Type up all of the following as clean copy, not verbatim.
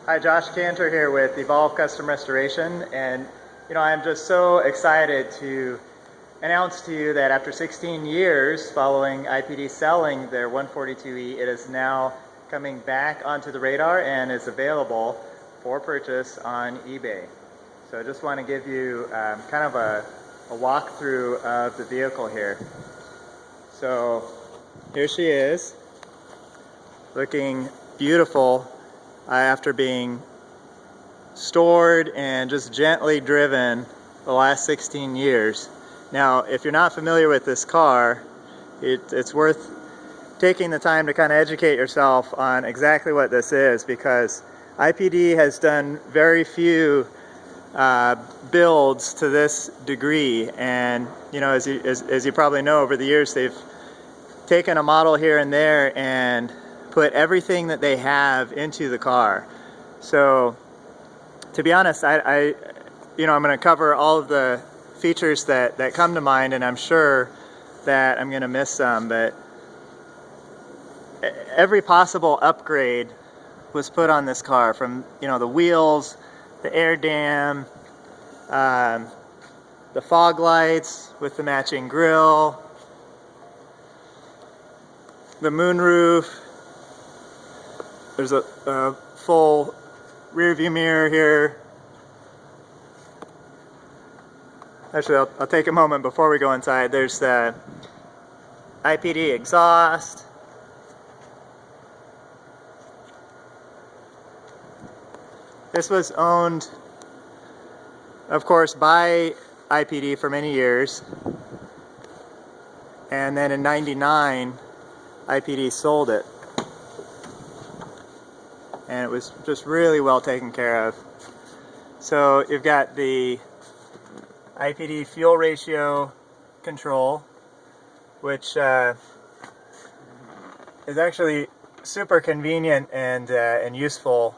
Hi, Josh Cantor here with Evolve Custom Restoration, and I'm just so excited to announce to you that after 16 years following IPD selling their 142E, it is now coming back onto the radar and is available for purchase on eBay. So I just want to give you kind of a walkthrough of the vehicle here. So here she is, looking beautiful after being stored and just gently driven the last 16 years. Now, if you're not familiar with this car, it's worth taking the time to kind of educate yourself on exactly what this is, because IPD has done very few builds to this degree, and as you probably know, over the years they've taken a model here and there and put everything that they have into the car. So to be honest, I'm going to cover all of the features that come to mind, and I'm sure that I'm going to miss some, but every possible upgrade was put on this car, from the wheels, the air dam, the fog lights with the matching grille, the moonroof. There's a full rear view mirror here. Actually, I'll take a moment before we go inside. There's the IPD exhaust. This was owned, of course, by IPD for many years. And then in '99, IPD sold it. And it was just really well taken care of. So you've got the IPD fuel ratio control, which is actually super convenient and useful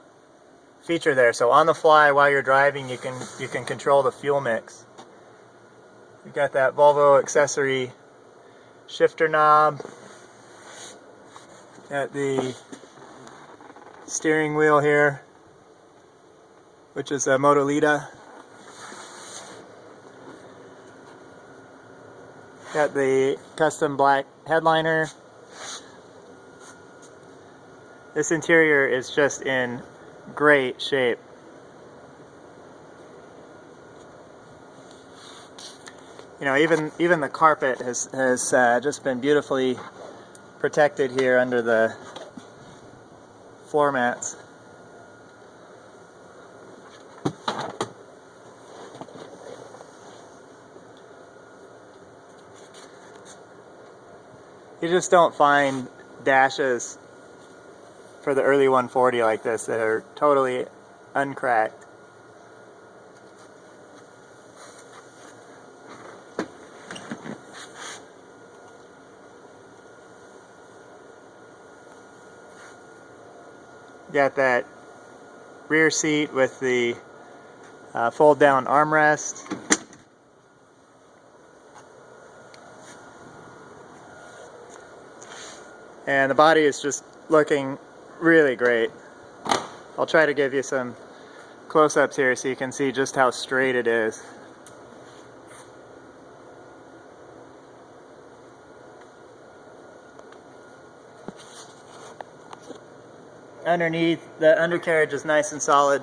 feature there. So on the fly while you're driving, you can control the fuel mix. You've got that Volvo accessory shifter knob at the steering wheel here, which is a Motolita. Got the custom black headliner. This interior is just in great shape. Even the carpet has just been beautifully protected here under the floor mats. You just don't find dashes for the early 140 like this that are totally uncracked. Got that rear seat with the fold down armrest. And the body is just looking really great. I'll try to give you some close-ups here so you can see just how straight it is. Underneath, the undercarriage is nice and solid.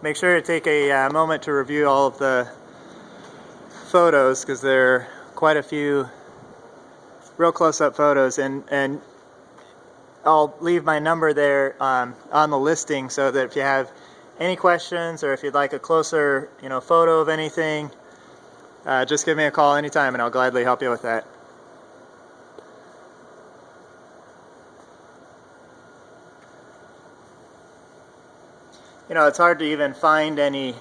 Make sure to take a moment to review all of the photos, because there are quite a few real close-up photos, and I'll leave my number there on the listing, so that if you have any questions or if you'd like a closer photo of anything, just give me a call anytime and I'll gladly help you with that. It's hard to even find any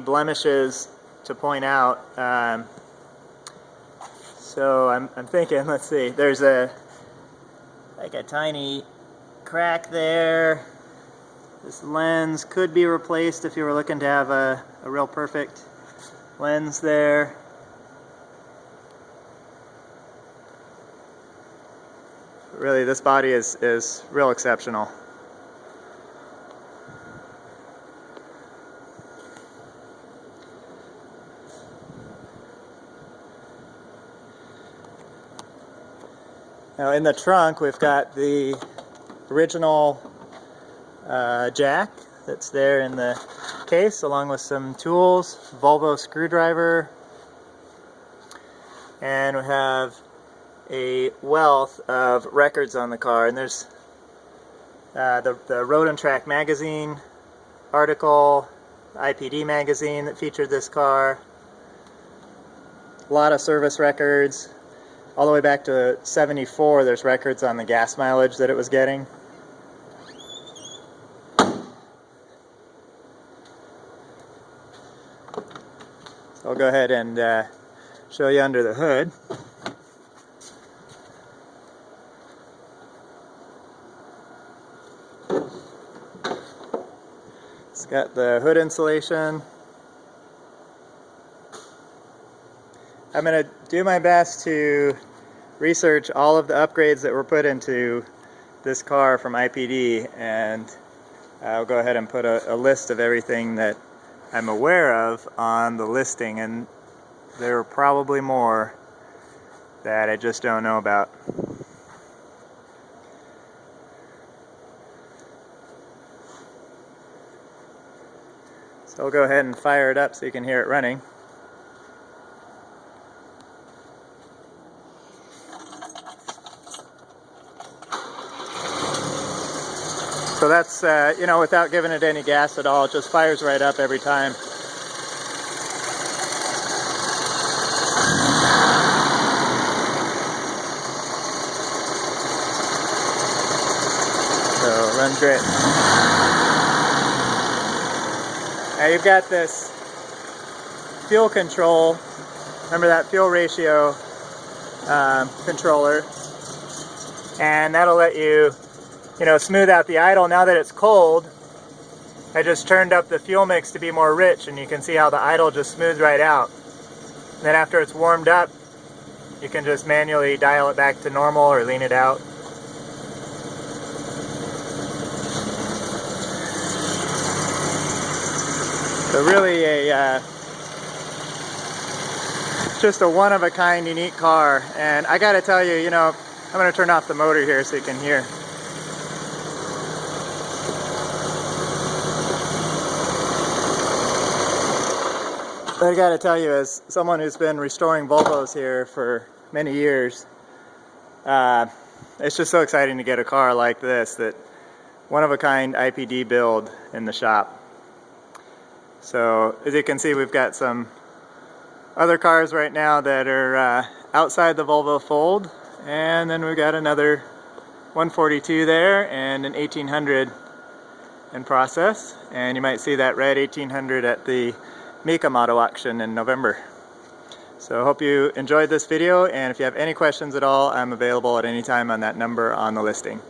blemishes to point out. So I'm thinking, let's see, there's like a tiny crack there. This lens could be replaced if you were looking to have a real perfect lens there. Really, this body is real exceptional. Now in the trunk we've got the original jack that's there in the case, along with some tools, Volvo screwdriver, and we have a wealth of records on the car. And there's the Road and Track magazine article, IPD magazine that featured this car, a lot of service records. All the way back to 74, there's records on the gas mileage that it was getting. So I'll go ahead and show you under the hood. It's got the hood insulation. I'm going to do my best to research all of the upgrades that were put into this car from IPD, and I'll go ahead and put a list of everything that I'm aware of on the listing, and there are probably more that I just don't know about. So I'll go ahead and fire it up so you can hear it running. So that's, you know, without giving it any gas at all, it just fires right up every time. So, runs great. Now you've got this fuel control, remember that fuel ratio controller, and that'll let you smooth out the idle. Now that it's cold, I just turned up the fuel mix to be more rich, and you can see how the idle just smooths right out. And then after it's warmed up, you can just manually dial it back to normal or lean it out. So really just a one-of-a-kind, unique car. And I gotta tell you, I'm gonna turn off the motor here so you can hear. I gotta tell you, as someone who's been restoring Volvos here for many years, it's just so exciting to get a car like this, that one-of-a-kind IPD build in the shop. So as you can see, we've got some other cars right now that are outside the Volvo fold, and then we've got another 142 there and an 1800 in process, and you might see that red 1800 at the Mecum Auto Auction in November. So I hope you enjoyed this video, and if you have any questions at all, I'm available at any time on that number on the listing.